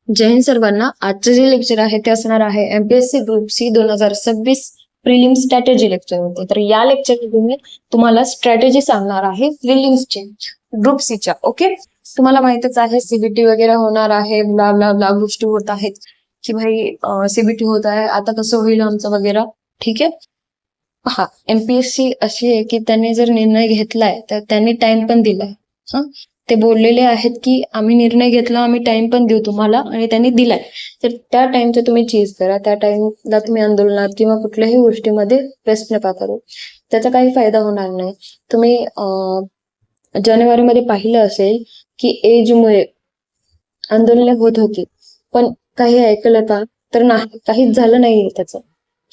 जय हिंद सर्वांना. आजचं जे लेक्चर आहे ते असणार आहे MPSC group C 2026 prelim strategy lecture होते. तर या लेक्चरमध्ये मी तुम्हाला स्ट्रॅटेजी सांगणार आहे प्रिलिम्सची ग्रुप सीच्या. ओके, तुम्हाला माहितच आहे सीबीटी वगैरे होणार आहे, ब्ला ब्ला ब्ला गोष्टी होत आहेत की भाई सीबीटी होत आहे, आता कसं होईल आमचं वगैरे. ठीक आहे, पहा एमपीएससी अशी आहे की त्यांनी जर निर्णय घेतलाय तर त्यांनी टाइम पण दिलाय. ते बोललेले आहेत की आम्ही निर्णय घेतला, आम्ही टाइम पण देऊ तुम्हाला, आणि त्यांनी दिलाय. तर त्या टाइमचं तुम्ही चीज करा, त्या टाइमला तुम्ही आंदोलनात किंवा कुठल्याही गोष्टीमध्ये वेस्ट नका करू, त्याचा काही फायदा होणार नाही. तुम्ही जानेवारीमध्ये पाहिलं असेल की एजमुळे आंदोलने होत होती, पण काही ऐकलं का? तर नाही, काहीच झालं नाही त्याचं.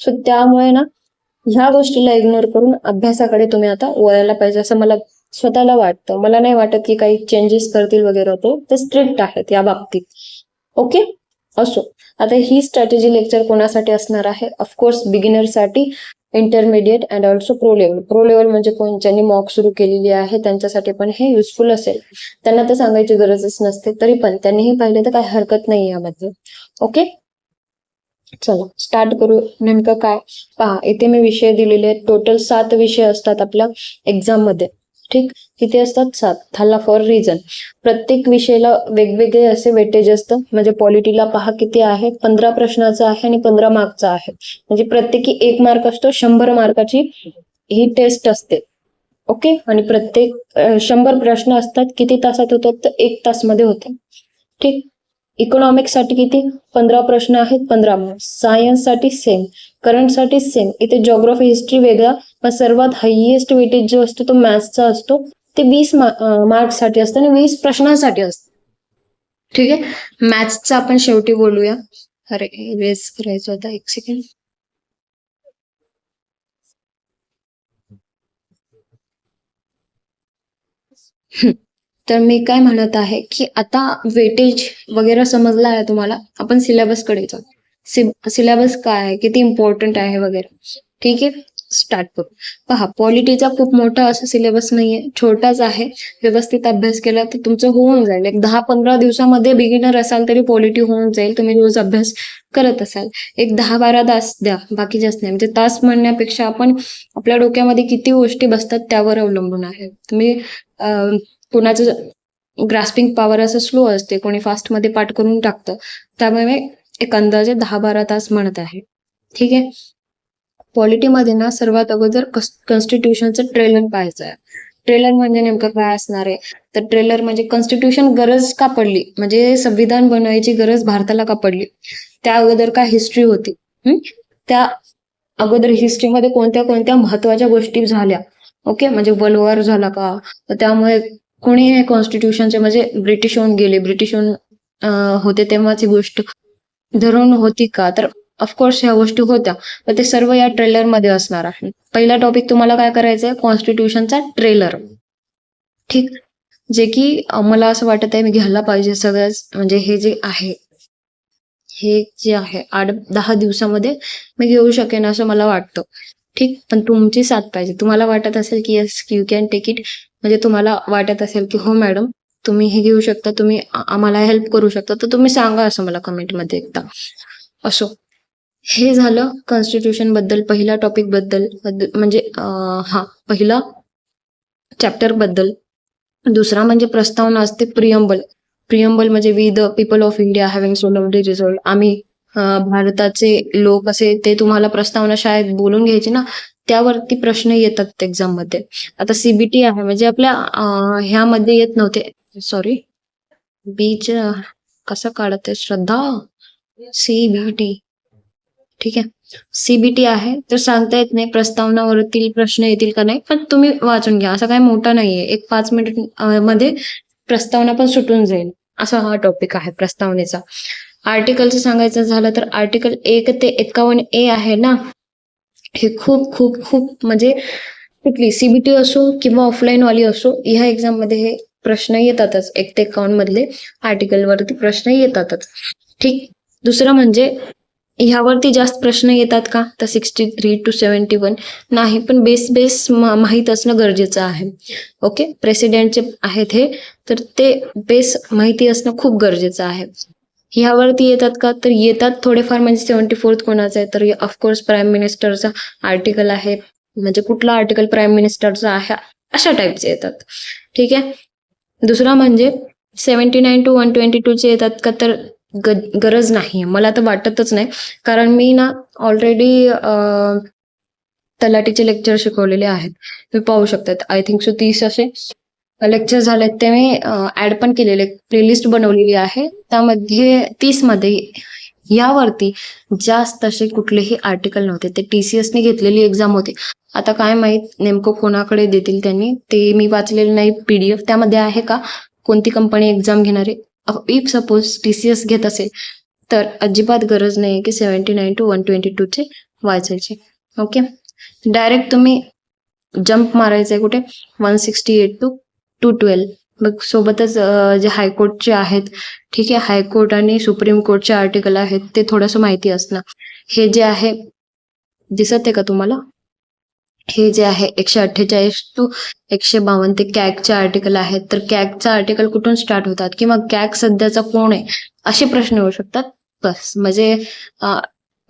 सो त्यामुळे ना ह्या गोष्टीला इग्नोर करून अभ्यासाकडे तुम्ही आता वळायला पाहिजे असं मला स्वतःला वाटतं. मला नाही वाटत की काही चेंजेस करतील वगैरे, ते स्ट्रिक्ट आहेत या बाबतीत. ओके, असो. आता ही स्ट्रॅटेजी लेक्चर कोणासाठी असणार आहे? ऑफकोर्स बिगिनरसाठी, intermediate and also pro level. Pro level म्हणजे कोण ज्यांनी मॉक सुरू केलेली आहे त्यांच्यासाठी पण हे युजफुल असेल. त्यांना तर सांगायची गरजच नसते, तरी पण त्यांनीही पाहिले तर काही हरकत नाही यामध्ये. ओके, चला स्टार्ट करू. नेमकं काय पहा, इथे मी विषय दिलेले आहेत. टोटल 7 विषय असतात आपल्या एक्झाम मध्ये. ठीक, किती असतात? 7. थाला फॉर रिझन. प्रत्येक विषयाला वेगवेगळे असे वेटेज असतं. म्हणजे पॉलिटीला पहा किती आहे, 15 प्रश्नाचा आहे आणि 15 मार्कचा आहे. म्हणजे प्रत्येकी 1 मार्क असतो. 100 मार्काची ही टेस्ट असते. ओके, आणि प्रत्येक 100 प्रश्न असतात. किती तासात होतात? तर 1 तास मध्ये होते. ठीक, इकॉनॉमिक्स साठी किती? 15 प्रश्न आहेत, 15 मार्क्स. सायन्स साठी सेम, करंट साठी सेम. इथे जिओग्राफी हिस्ट्री वेगळा, पण सर्वात हायएस्ट वेटेज जो असतो तो मॅथ्सचा असतो. ते 20 मार्क्स साठी असतं आणि 20 प्रश्नांसाठी असतं. ठीक आहे, मॅथ्सचा आपण शेवटी बोलूया. अरे इरेज करायचं होता, 1 सेकंड. तर मी काय म्हणत आहे की आता वेटेज वगैरे समजला आहे तुम्हाला. आपण सिलेबस कडे जाऊ. सिलेबस काय आहे, किती इम्पॉर्टंट आहे वगैरे. ठीक आहे, स्टार्ट करू. पहा, पॉलिटीचा खूप मोठा असा सिलेबस नाहीये, छोटाच आहे. व्यवस्थित अभ्यास केला तर तुमचं होऊन जाईल. एक 10-15 दिवसामध्ये बिगिनर असाल तरी पॉलिटी होऊन जाईल, तुम्ही रोज अभ्यास करत असाल. एक 10-12 तास द्या, बाकी जास्त नाही. म्हणजे तास म्हणण्यापेक्षा आपण आपल्या डोक्यामध्ये किती गोष्टी बसतात त्यावर अवलंबून आहे. तुम्ही कोणाचं ग्रास्पिंग पॉवर असं स्लो असते, कोणी फास्ट मध्ये पाठ करून टाकतं. त्यामुळे एक अंदाजे 10-12 तास म्हणत आहे. ठीक आहे, पॉलिटीमध्ये ना सर्वात अगोदर कॉन्स्टिट्यूशनचं ट्रेलर पाहायचं आहे. ट्रेलर म्हणजे नेमकं काय असणार आहे? तर ट्रेलर म्हणजे कॉन्स्टिट्यूशन गरज का पडली, म्हणजे संविधान बनवायची गरज भारताला का पडली, त्या अगोदर काय हिस्ट्री होती, त्या अगोदर हिस्ट्रीमध्ये कोणत्या कोणत्या महत्वाच्या गोष्टी झाल्या. ओके, म्हणजे वर्ल्ड वॉर झाला का, तर त्यामुळे कोणी हे कॉन्स्टिट्यूशनचे, म्हणजे ब्रिटिश होऊन गेले, ब्रिटिश होते तेव्हाची गोष्ट धरून होती का, तर ऑफकोर्स ह्या गोष्टी होत्या. तर ते सर्व या ट्रेलर मध्ये असणार आहे. पहिला टॉपिक तुम्हाला काय करायचंय? कॉन्स्टिट्यूशनचा ट्रेलर. ठीक, जे की मला असं वाटत आहे मी घ्यायला पाहिजे सगळ्याच. म्हणजे हे जे आहे 8-10 दिवसामध्ये मी घेऊ शकेन असं मला वाटतं. ठीक, पण तुमची साथ पाहिजे. तुम्हाला वाटत असेल की yes you can take it, म्हणजे तुम्हाला वाटत असेल की हो मॅडम तुम्ही हे घेऊ शकता, तुम्ही आम्हाला हेल्प करू शकता, तर तुम्ही सांगा असं मला कमेंटमध्ये एकदा. असो, हे झालं कॉन्स्टिट्यूशन बद्दल, पहिला टॉपिक बद्दल. म्हणजे पहिला चॅप्टर बद्दल. दुसरा म्हणजे प्रस्तावना असते, प्रियम्बल. प्रियम्बल म्हणजे we the people of India having solemnly resolved. आम्ही भारताचे लोक, असे ते तुम्हाला प्रस्तावना शाळेत बोलून घ्यायची ना, त्यावरती प्रश्न येतात एक्झाम मध्ये. आता सीबीटी आहे, म्हणजे आपल्या ह्यामध्ये येत नव्हते. सॉरी, बीच कसं काढत आहे श्रद्धा? सीबीटी. ठीक आहे, सीबीटी आहे तर सांगता येत नाही प्रस्तावनावरती प्रश्न येतील का नाही, पण तुम्ही वाचून घ्या. असा काही मोठा नाहीये, एक 5 मिनिट मध्ये प्रस्तावना पण सुटून जाईल, असा हा टॉपिक आहे प्रस्तावनेचा. आर्टिकलचं सांगायचं झालं तर आर्टिकल 1 ते 51A आहे ना, हे खूप खूप खूप म्हणजे कुठली सीबीटी असो किंवा ऑफलाईन वाली असो, ह्या एक्झाम मध्ये हे प्रश्न येतातच. 1 ते 51 मधले आर्टिकल वरती प्रश्न येतातच. ठीक, दुसरं म्हणजे ह्यावरती जास्त प्रश्न येतात का, तर 63 to 71 नाही, पण बेस माहीत असणं गरजेचं आहे. ओके, प्रेसिडेंटचे आहेत हे, तर ते बेस माहिती असणं खूप गरजेचं आहे. ह्यावरती येतात का, तर येतात थोडेफार. म्हणजे 74th कोणाचा आहे, तर ऑफकोर्स प्राईम मिनिस्टरचा आर्टिकल आहे. म्हणजे कुठला आर्टिकल प्राईम मिनिस्टरचा आहे, अशा टाईपचे येतात. ठीक आहे. दुसरा म्हणजे 79 to 122 चे येतात का, तर गरज नाही, मला तर वाटतच नाही. कारण मी ना ऑलरेडी तलाठीचे लेक्चर शिकवलेले आहेत. तुम्ही पाहू शकतात. आय थिंक सो 30 असे लेक्चर झालेत, ते मी ऍड पण केलेले, प्लेलिस्ट बनवलेली आहे. त्यामध्ये 30 मध्ये यावरती जास्त असे कुठलेही आर्टिकल नव्हते. ते TCS ने घेतलेली एक्झाम होती. आता काय माहित नेमकं कोणाकडे देतील त्यांनी, ते मी वाचलेलं नाही. PDF त्यामध्ये आहे का, कोणती कंपनी एक्झाम घेणारे. इफ सपोज TCS घेत असेल तर अजिबात गरज नाही की 79 to 122 चे वाचायचे. ओके. डायरेक्ट तुम्ही जम्प मारायचंय कुठे, 168 to 212. मग सोबतच जे हायकोर्टचे आहेत, ठीक आहे, हायकोर्ट आणि सुप्रीम कोर्टचे आर्टिकल आहेत, ते थोडंसं माहिती असणं. हे जे आहे, दिसत आहे का तुम्हाला, हे जे आहे 148 to 152 ते कॅगचे आर्टिकल आहेत. तर कॅगचं आर्टिकल कुठून स्टार्ट होतात, किंवा कॅग सध्याचा कोण आहे, असे प्रश्न येऊ शकतात. बस, म्हणजे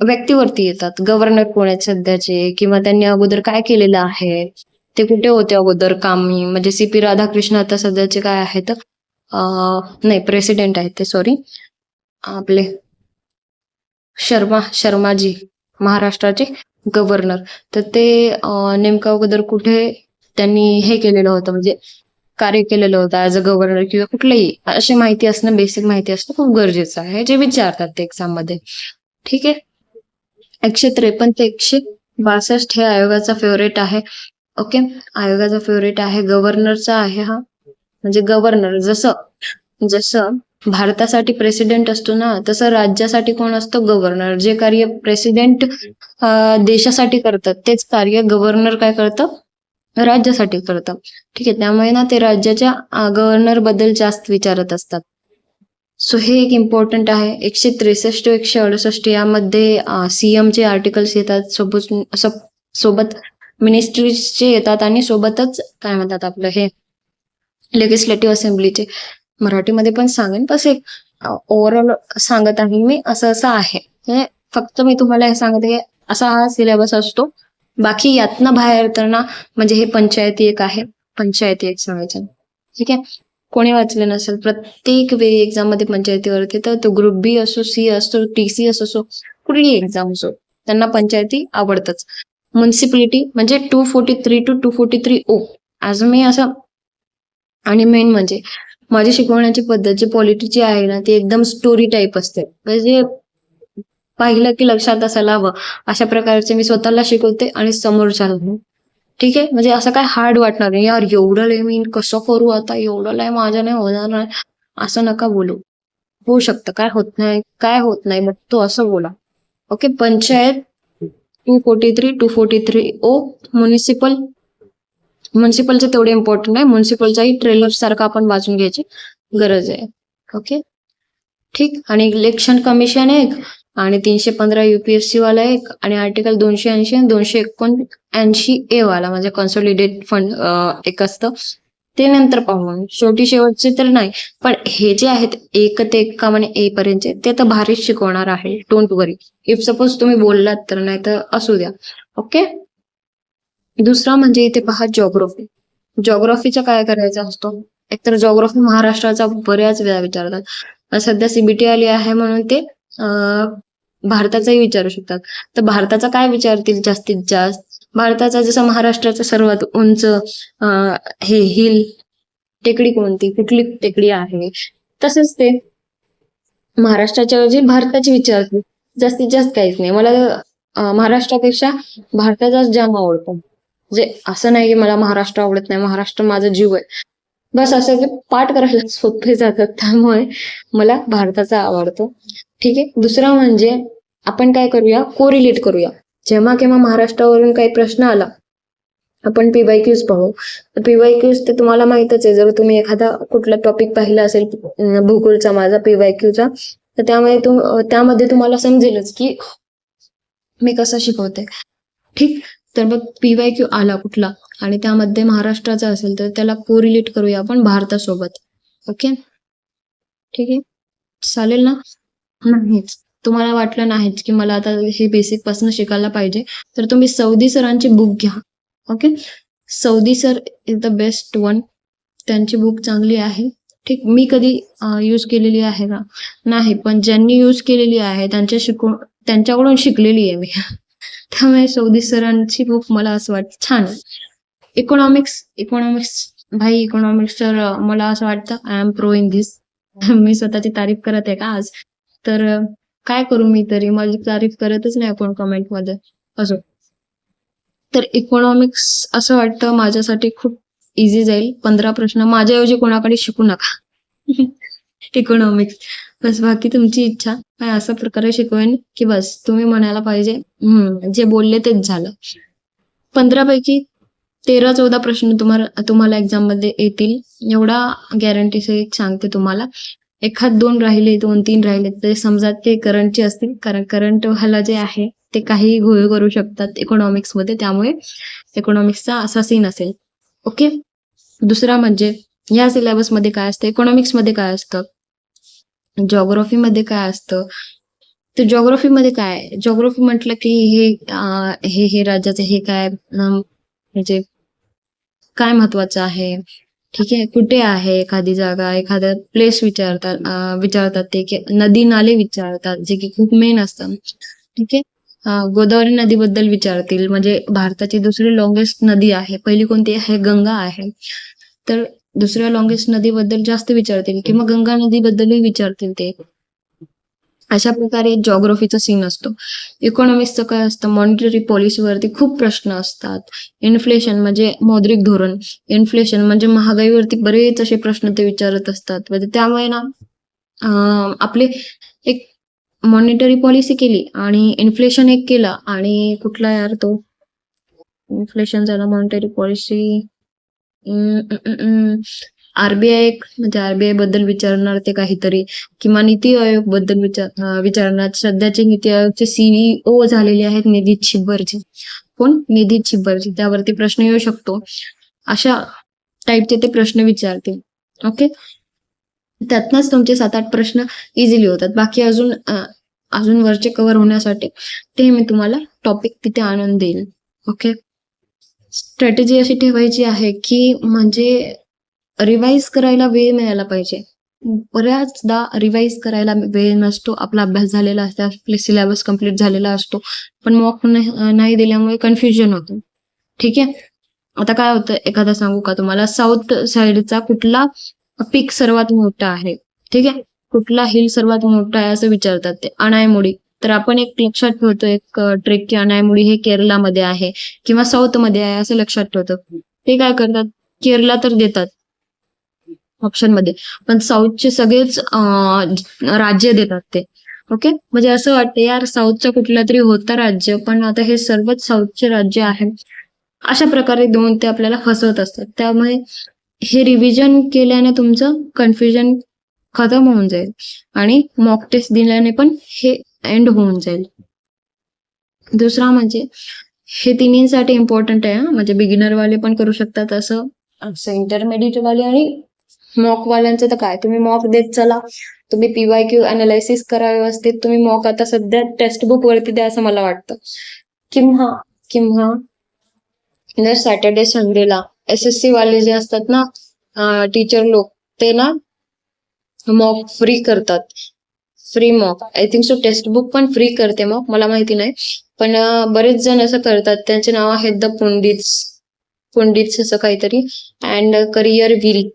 व्यक्तीवरती येतात. गव्हर्नर कोण आहेत सध्याचे, किंवा त्यांनी अगोदर काय केलेलं आहे, ते कुठे होते अगोदर कामी. म्हणजे CP राधाकृष्ण आता सध्याचे काय आहेत, नाही प्रेसिडेंट आहेत ते, सॉरी, आपले शर्माजी, महाराष्ट्राचे गव्हर्नर. तर ते नेमकं अगोदर कुठे त्यांनी हे केलेलं होतं, म्हणजे कार्य केलेलं होतं ऍज अ गव्हर्नर, किंवा कुठलंही अशी माहिती असणं, बेसिक माहिती असणं खूप गरजेचं आहे, जे विचारतात ते एक्झाम मध्ये. ठीक आहे. 153 ते 162 हे आयोगाचा फेवरेट आहे. ओके. आयोगाचा फेवरेट आहे, गव्हर्नरचा आहे हा. म्हणजे गव्हर्नर, जसं जसं भारतासाठी प्रेसिडेंट असतो ना, तसं राज्यासाठी कोण असतं, गव्हर्नर. जे कार्य प्रेसिडेंट देशासाठी करतात, तेच कार्य गव्हर्नर काय करतं, राज्यासाठी करतं. ठीक आहे. त्यामुळे ना ते राज्याच्या गव्हर्नर बद्दल जास्त विचारत असतात. सो हे एक इम्पॉर्टंट आहे. 163 to 168 यामध्ये CM चे आर्टिकल्स येतात, सोबत मिनिस्ट्रीजचे येतात, आणि सोबतच काय म्हणतात आपलं हे लेजिस्लेटिव्ह असेंब्लीचे. मराठीमध्ये पण सांगेन, बस एक ओव्हरऑल सांगत आहे मी, असं असं आहे. हे फक्त मी तुम्हाला हे सांगते, असा हा सिलेबस असतो. बाकी यातनं बाहेर तर ना, म्हणजे हे पंचायती एक आहे, पंचायती एक सांगायचं. ठीक आहे. कोणी वाचले नसेल, प्रत्येक वेळी एक्झाम मध्ये पंचायतीवरती, तर तो ग्रुप B असो, C असो, TCS असो, कुठलीही एक्झाम असो, त्यांना पंचायती आवडतच. म्युन्सिपॅलिटी म्हणजे 243 to 243O, आज मी असं. आणि मेन म्हणजे माझी शिकवण्याची पद्धत जी पॉलिटीची आहे ना, ती एकदम स्टोरी टाईप असते. म्हणजे पाहिलं की लक्षात असायला हवं, अशा प्रकारचे मी स्वतःला शिकवते आणि समोरच्याला. ठीक आहे. म्हणजे असं काय हार्ड वाटणार नाही, यार एवढं लय मी कसं करू आता, एवढं लय माझ्या नाही होणार नाही, असं नका बोलू. होऊ शकतं, काय होत नाही, काय होत नाही, मग तो असं बोला. ओके. पंचायत 243 म्युन्सिपलचे तेवढे इम्पॉर्टंट नाही. म्युन्सिपलचाही ट्रेलर सारखा आपण वाचून घ्यायची गरज आहे. ओके. ठीक. आणि इलेक्शन कमिशन एक, आणि 315 UPSC वाला एक, आणि आर्टिकल 280 आणि 279A वाला, म्हणजे कन्सोलिडेट फंड एक असतं, ते नंतर पाहू. शेवटचे तर नाही, पण हे जे आहेत 1 ते 51 A पर्यंतचे, ते तर भारीच शिकवणार आहे, डोंट वरी. इफ सपोज तुम्ही बोललात तर, नाही तर असू द्या. ओके. दुसरा म्हणजे इथे पहा, जॉग्राफी. जॉग्राफीचा काय करायचा असतो, एकतर जॉग्राफी महाराष्ट्राचा बऱ्याच वेळा विचारतात. सध्या CBT आली आहे म्हणून ते भारताचाही विचारू शकतात. तर भारताचा काय विचारतील जास्तीत जास्त, भारताचा जसं महाराष्ट्राचा सर्वात उंच हे हिल टेकडी कोणती, कुठली टेकडी आहे, तसंच ते महाराष्ट्राच्या ऐवजी भारताची विचारतील. जास्तीत जास्त काहीच नाही. मला महाराष्ट्रापेक्षा भारताचाच जाम आवडतो. म्हणजे असं नाही की मला महाराष्ट्र आवडत नाही, महाराष्ट्र माझा जीव आहे. बस असं की पाठ करायला सोपे जातात, त्यामुळे मला भारताचा आवडतो. ठीक आहे. दुसरा म्हणजे आपण काय करूया, कोरिलेट करूया. जेव्हा केव्हा महाराष्ट्रावरून काही प्रश्न आला, आपण PYQs पाहू. तर PYQs ते तुम्हाला माहितच आहे, जर तुम्ही एखादा कुठला टॉपिक पाहिला असेल भूगोलचा माझा PYQचा, तर त्यामध्ये तुम्हाला समजेलच की मी कसं शिकवते. ठीक. तर मग PYQ आला कुठला, आणि त्यामध्ये महाराष्ट्राचा असेल, तर त्याला कोरिलेट करूया आपण भारतासोबत. ओके. ठीक आहे. चालेल ना. नाहीच. तुम्हाला वाटलं नाहीच की मला आता हे बेसिक पासून शिकायला पाहिजे, तर तुम्ही सौदी सरांची बुक घ्या. Okay. Saudi sir is the best one. त्यांची बुक चांगली आहे. ठीक. मी कधी यूज केलेली आहे का? नाही. पण ज्यांनी यूज केलेली आहे त्यांच्याकडून शिकलेली आहे मी. त्यामुळे सौदी सरांची बुक मला असं वाटतं छान आहे. इकॉनॉमिक्स भाई इकॉनॉमिक्स तर मला असं वाटतं I am pro in this. मी स्वतःची तारीफ करत आहे का आज? तर काय करू मी तरी? माझी तारीफ करतच नाही कोण कमेंटमध्ये. असो. तर इकॉनॉमिक्स असं वाटतं माझ्यासाठी खूप इझी जाईल. 15 प्रश्न माझ्याऐवजी कोणाकडे शिकू नका. इकॉनॉमिक्स. बस बाकी तुमची इच्छा. पण अशा प्रकारे शिकवेन की बस तुम्ही म्हणायला पाहिजे जे बोलले तेच झालं. 15 पैकी 13-14 प्रश्न तुम्हाला एक्झाममध्ये येतील. एवढा गॅरंटी सहित सांगते तुम्हाला. एखाद 2 राहिले, 2-3 राहिले ते समजा ते करंटचे असतील. कारण करंट वाला जे आहे ते काहीही घोळ करू शकतात इकॉनॉमिक्समध्ये. त्यामुळे इकॉनॉमिक्सचा असा सीन असेल. ओके. दुसरा म्हणजे या सिलेबसमध्ये काय असतं, इकॉनॉमिक्समध्ये काय असतं, जिओग्राफीमध्ये काय असतं. तर जिओग्राफीमध्ये काय आहे? जिओग्राफी म्हटलं की हे राज्याचं हे काय म्हणजे काय महत्वाचं आहे. ठीक आहे. कुठे आहे एखादी जागा, एखादा प्लेस विचारतात ते की नदी नाले विचारतात जे की खूप मेन असतं. ठीक आहे. गोदावरी नदीबद्दल विचारतील. म्हणजे भारताची दुसरी लॉंगेस्ट नदी आहे. पहिली कोणती आहे? गंगा आहे. तर दुसऱ्या लॉंगेस्ट नदीबद्दल जास्त विचारतील किंवा गंगा नदीबद्दलही विचारतील ते. अशा प्रकारे जिओग्राफीचा सीन असतो. इकॉनॉमिक्सचं काय असतं, मॉनिटरी पॉलिसीवरती खूप प्रश्न असतात. इन्फ्लेशन म्हणजे मौद्रिक धोरण, इन्फ्लेशन म्हणजे महागाईवरती बरेच असे प्रश्न ते विचारत असतात. म्हणजे त्यामुळे ना आपले एक मॉनिटरी पॉलिसी केली आणि इन्फ्लेशन एक केला आणि कुठला यार तो इन्फ्लेशन झाला मॉनिटरी पॉलिसी आरबीआय म्हणजे आरबीआय बद्दल विचारणार ते काहीतरी किंवा नीती आयोग बद्दल विचारणार. सध्याचे नीती आयोगचे सीईओ झालेले आहेत निधी छिब्बरजी. कोण? निधी छिब्बरजी. त्यावरती प्रश्न येऊ शकतो. अशा टाईपचे ते प्रश्न विचारतील. ओके. त्यातनच तुमचे 7-8 प्रश्न इझिली होतात. बाकी अजून वरचे कव्हर होण्यासाठी ते मी तुम्हाला टॉपिक तिथे आणून देईल. ओके. स्ट्रॅटेजी अशी ठेवायची आहे की म्हणजे रिवाइज करायला वेळ मिळायला पाहिजे. बऱ्याचदा रिवाइज करायला वेळ नसतो. आपला अभ्यास झालेला असतो, आपले सिलेबस कंप्लीट झालेला असतो. पण मॉक नाही दिल्यामुळे कन्फ्युजन होतं. ठीक आहे. आता काय होतं एखादा सांगू का तुम्हाला, साऊथ साईडचा कुठला पीक सर्वात मोठा आहे. ठीक आहे. कुठला हिल सर्वात मोठा आहे असं विचारतात ते. अनायमुडी. तर आपण एक लक्षात ठेवतो एक ट्रेक की अनायमुडी हे केरलामध्ये आहे किंवा साऊथ मध्ये आहे असं लक्षात ठेवतो. ते काय करतात, केरला तर देतात ऑप्शन मध्ये, पण साऊथचे सगळेच राज्य देतात ते. ओके. म्हणजे असं वाटतं यार साऊथचा कुठला तरी होता राज्य, पण आता हे सर्वच साऊथचे राज्य आहे. अशा प्रकारे देऊन ते आपल्याला फसवत असतात. त्यामुळे हे रिव्हिजन केल्याने तुमचं कन्फ्युजन खतम होऊन जाईल आणि मॉक टेस्ट दिल्याने पण हे एंड होऊन जाईल. दुसरा म्हणजे हे तिन्हीसाठी इम्पॉर्टंट आहे. म्हणजे बिगिनर वाले पण करू शकतात असं इंटरमिडिएट वाले आणि मॉक वाल्यांचं तर काय, तुम्ही मॉक देत चला. तुम्ही पीवायक्यू अनालिसिस करा व्यवस्थित. तुम्ही मॉक आता सध्या टेक्स्ट बुक वरती द्या असं मला वाटतं. किंवा जर सॅटर्डे संडेला एसएससी वाले जे असतात ना टीचर लोक, ते ना मॉक फ्री करतात. Free mock. I think so text book पण फ्री करते मॉक, मला माहिती नाही. पण बरेच जण असं करतात. त्यांचे नाव आहेत द पुंडित्स असं काहीतरी अँड करिअर व्हील.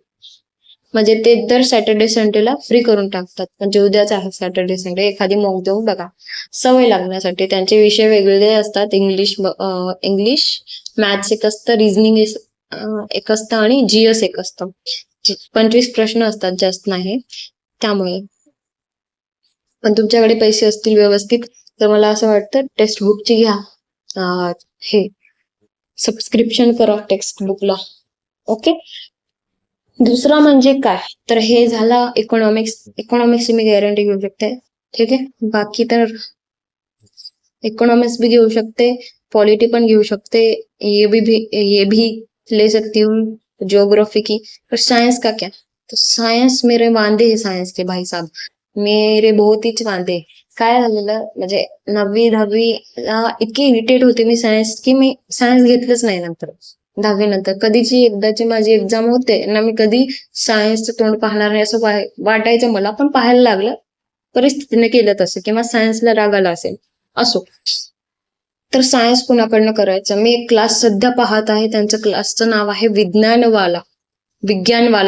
म्हणजे ते दर सॅटर्डे संडेला फ्री करून टाकतात. म्हणजे उद्याच आहे सॅटर्डे संडे, एखादी मॉक देऊन बघा सवय लागण्यासाठी. त्यांचे विषय वेगवेगळे असतात. इंग्लिश मॅथ्स एक असतं, रिझनिंग एक असतं आणि जीएस एक असतं. 25 प्रश्न असतात, जास्त नाही. त्यामुळे पण तुमच्याकडे पैसे असतील व्यवस्थित तर मला असं वाटतं टेक्स्ट बुकची घ्या. हे सबस्क्रिप्शन करा टेक्स्ट बुकला. ओके. दुसरा म्हणजे काय, तर हे झाला इकॉनॉमिक्स मी गॅरंटी घेऊ शकते. ठीक आहे. बाकी तर इकोनॉमिक्स भी घेऊ शकते, पॉलिटी पण घेऊ सकते, ये भी ले सकती हूँ ज्योग्राफी की. पर साइंस का क्या, तो साइंस मेरे वांदे है साइंस के भाई साहब. मेरे बहुत ही वांदे. काय झालेलं म्हणजे 9वी-10वी इतकी इरिटेट होते मी सायन्स की मी सायन्स घेतलंच नाही नंतर. 10वी नंतर कधीची एकदाची माझी एक्झाम होते ना, मी कधी सायन्सचं तोंड पाहणार नाही असं वाटायचं मला, पण पाहायला लागलं. परिस्थितीने केलं तसं किंवा सायन्सला राग आला असेल असो. तर सायन्स कुणाकडनं करायचं? मी एक क्लास सध्या पाहत आहे, त्यांचं क्लासचं नाव आहे विज्ञानवाला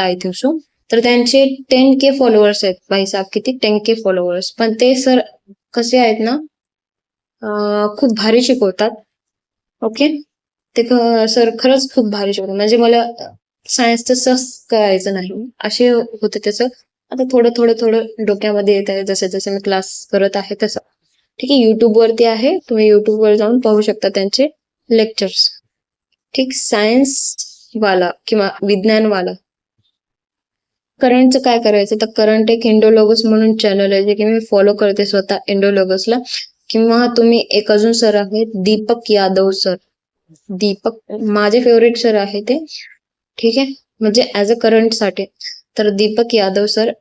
आय थिंक सो. तर त्यांचे 10K फॉलोअर्स आहेत. भाईसाहेब किती 10K फॉलोअर्स. पण ते सर कसे आहेत ना, खूप भारी शिकवतात. ओके, ते सर खरंच खूप भारी शिकवतात. म्हणजे मला सायन्सचं सस करायचं नाही असे होते त्याचं. आता थोडं थोडं थोडं डोक्यामध्ये येत आहे जसं जसं मी क्लास करत आहे तसं. ठीक आहे, युट्यूब वरती आहे, तुम्ही युट्यूब वर जाऊन पाहू शकता त्यांचे लेक्चर्स. ठीक, सायन्स वाला किंवा विज्ञानवाला. करंटचं काय करायचं तर करंट एक इंडोलॉगस म्हणून चॅनल आहे जे की मी फॉलो करते स्वतः इंडोलॉगसला. किंवा तुम्ही एक अजून सर आहेत दीपक यादव सर. दीपक माझे फेवरेट सर आहे ते. ठीक आहे, म्हणजे ऍज अ करंट साठी तर दीपक यादव सर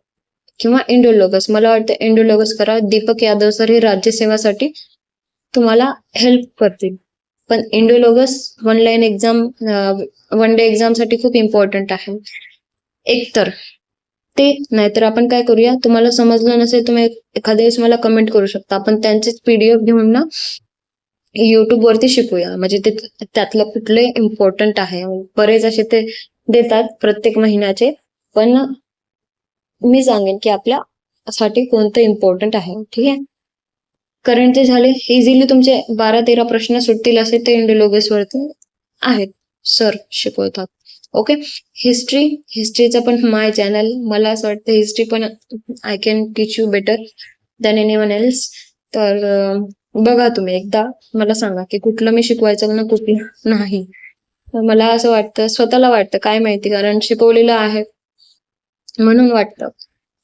किंवा इंडोलॉगस. मला वाटतं इंडोलॉगस करा. दीपक यादव सर हे राज्यसेवासाठी तुम्हाला हेल्प करतील. पण इंडोलॉगस one line exam, one day exam साठी खूप इम्पॉर्टंट आहे. एकतर ते, नाहीतर आपण काय करूया, तुम्हाला समजलं नसेल तुम्ही एखाद्या वेळेस मला कमेंट करू शकता. आपण त्यांचेच PDF घेऊन ना युट्यूब वरती शिकूया. म्हणजे ते त्यातलं कुठले इम्पॉर्टंट आहे. बरेच असे ते देतात प्रत्येक महिन्याचे, पण मी सांगेन की आपल्यासाठी कोणतं इम्पॉर्टंट आहे. ठीक आहे, करंटचे झाले. इझिली तुमचे 12-13 प्रश्न सुटतील असे ते इंडोलॉगस वरती आहेत, सर शिकवतात. ओके, हिस्ट्रीचं पण माय चॅनल. मला असं वाटतं हिस्ट्री पण I can teach you better than anyone else. तर बघा तुम्ही एकदा, मला सांगा की कुठलं मी शिकवायचं ना कुठलं नाही. तर मला असं वाटतं, स्वतःला वाटतं, काय माहिती, कारण शिकवलेलं आहे म्हणून वाटतं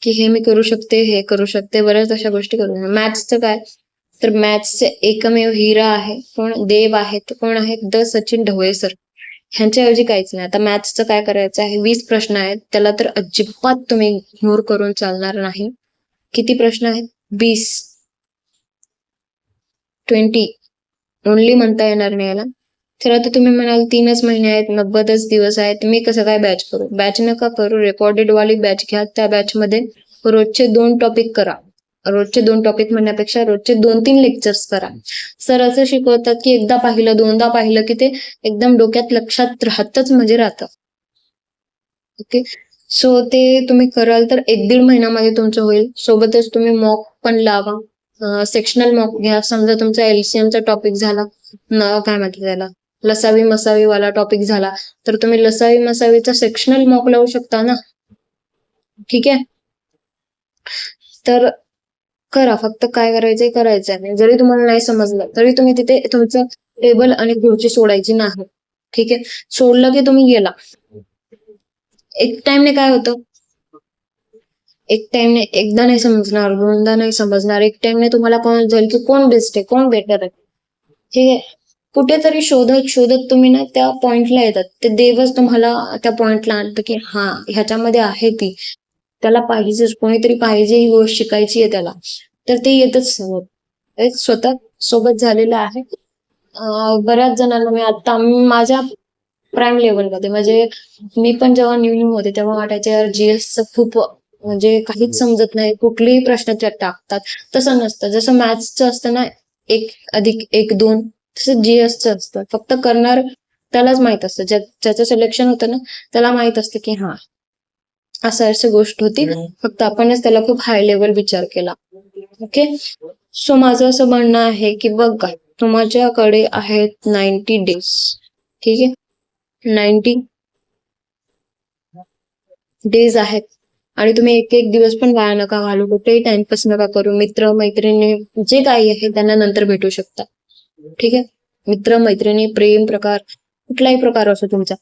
की हे मी करू शकते, हे करू शकते, बऱ्याच अशा गोष्टी करू. मॅथ्सचं काय तर मॅथ्सचे एकमेव हिरा आहे, कोण देव आहेत, कोण आहेत, द सचिन ढवळे सर. ह्यांच्याऐवजी काहीच नाही. आता मॅथ्सचं काय करायचं आहे, 20 प्रश्न आहेत, त्याला तर अजिबात तुम्ही इग्नोर करून चालणार नाही. किती प्रश्न आहेत? 20, 20 ओनली म्हणता येणार नाही याला. तर आता तुम्ही म्हणाल 3च महिने आहेत, 90च दिवस आहेत, मी कसं काय बॅच करू? बॅच नका करू, रेकॉर्डेड वाली बॅच घ्या. त्या बॅच मध्ये रोजचे 2 टॉपिक करा. रोजचे 2 टॉपिक म्हणण्यापेक्षा रोजचे 2-3 लेक्चर्स करा. सर असं शिकवतात की एकदा पाहिलं, दोनदा पाहिलं की ते एकदम डोक्यात लक्षात राहतच, म्हणजे राहतं. ओके, सो ते तुम्ही कराल तर 1-1.5 महिन्यामध्ये तुमचं होईल. सोबतच तुम्ही मॉक पण लावा. सेक्शनल मॉक घ्या. समजा तुमचा LCMचा टॉपिक झाला, काय म्हणतात त्याला, लसावी मसावी वाला टॉपिक झाला, तर तुम्ही लसावी मसावीचा सेक्शनल मॉक लावू शकता ना. ठीक आहे, तर करा. फक्त काय करायचं नाही. जरी तुम्हाला नाही समजलं तरी तुम्ही तिथे तुमचं टेबल आणि खुर्ची सोडायची नाही. ठीक आहे, सोडलं की तुम्ही गेला. एक टाइमने काय होतं, एक टाइमने एकदा नाही समजणार, दोनदा नाही समजणार, एक टाइमने तुम्हाला कोण जाईल की कोण बेस्ट आहे, कोण बेटर आहे. ठीक आहे, कुठेतरी शोधत शोधत तुम्ही ना त्या पॉइंटला येतात. ते देवच तुम्हाला त्या पॉइंटला आणतं की हा ह्याच्यामध्ये आहे ती, त्याला पाहिजेच, कोणीतरी पाहिजे, ही गोष्ट शिकायची आहे त्याला. तर ते येतच स्वतः सोबत झालेलं आहे. बऱ्याच जणांना मी आता माझ्या प्राईम लेवलमध्ये, म्हणजे मी पण जेव्हा न्यू होते तेव्हा वाटायचे यार GSचं खूप, म्हणजे काहीच समजत नाही, कुठलेही प्रश्न त्यात टाकतात. तसं नसतं. जसं मॅथ्सचं असतं ना 1+1=2, तसं GSचं असतं. फक्त करणार त्यालाच माहित असतं, ज्याचं सिलेक्शन होतं ना त्याला माहित असतं की हा असं गोष्ट होती, फक्त आपणच त्याला खूप हाय लेवल विचार केला. ओके, सो माझं असं म्हणणं आहे की बघा, तुमच्याकडे आहेत 90 डेज. ठीक आहे, 90 डेज आहेत आणि तुम्ही एक दिवस पण वाया नका घालू, कुठेही टाइमपास नका करू. मित्र मैत्रिणी जे काही आहे त्यांना नंतर भेटू शकता. ठीक आहे, मित्र मैत्रिणी, प्रेम प्रकार, कुठलाही प्रकार असो तुमचा,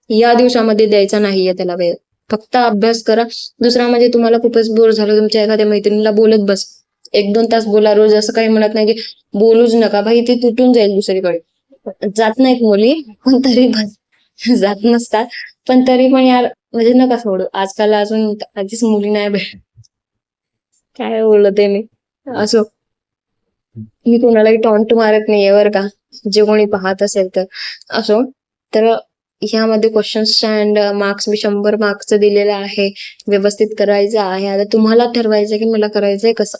या दिवसामध्ये द्यायचा नाहीये त्याला वेळ. फक्त अभ्यास करा. दुसरा म्हणजे तुम्हाला खूपच बोर झालं, तुमच्या एखाद्या मैत्रिणीला बोलत बस, 1-2 तास बोला रोज. असं काही म्हणत नाही की बोलूच नका, भाई ते तुटून जाईल दुसरीकडे. जात नाहीत मुली, पण तरी पण जात नसतात, पण तरी पण यार, म्हणजे नका सोडू. आजकाल अजून आधीच मुली नाही भेट. काय बोलते मी. असो, मी कोणालाही टॉन्ट मारत नाहीये बरं का, जे कोणी पाहत असेल तर. असो, तर ह्यामध्ये क्वेश्चन्स अँड मार्क्स मी 100 मार्क्सचं दिलेलं आहे. व्यवस्थित करायचं आहे. आता तुम्हाला ठरवायचं की मला करायचंय कसं,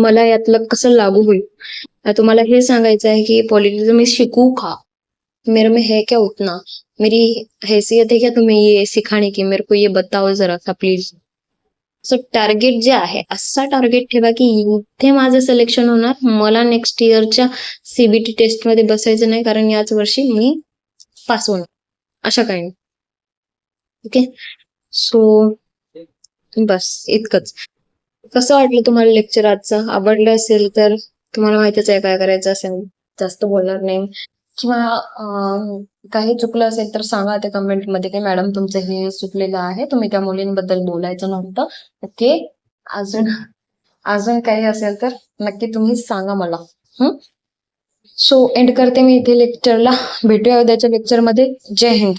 मला यातलं कसं लागू होईल. आता तुम्हाला हे सांगायचं आहे की पॉलिटिक्स मी शिकू का, मेरे में है क्या उतना, मेरी हैसियत है क्या तुम्हें ये सिखाने की, मेरे को ये बताओ जरा सा प्लीज. सो टार्गेट जे आहे, असा टार्गेट ठेवा की इथे माझं सिलेक्शन होणार, मला नेक्स्ट इयरच्या सीबीटी टेस्ट मध्ये बसायचं नाही, कारण याच वर्षी मी पास होणार, अशा काही. ओके, सो बस इतकंच. कसं वाटलं तुम्हाला लेक्चर आजचं? आवडलं असेल तर तुम्हाला माहितीच आहे काय करायचं असेल, जास्त बोलणार नाही. किंवा काही चुकलं असेल तर सांगा ते कमेंट मध्ये की मॅडम तुमचं हे चुकलेलं आहे, तुम्ही त्या मुलींबद्दल बोलायचं नव्हतं. ओके, अजून अजून काही असेल तर नक्की तुम्ही सांगा मला. सो एंड करते मी इथे लेक्चरला. भेटूया उद्याच्या लेक्चरमध्ये. जय हिंद.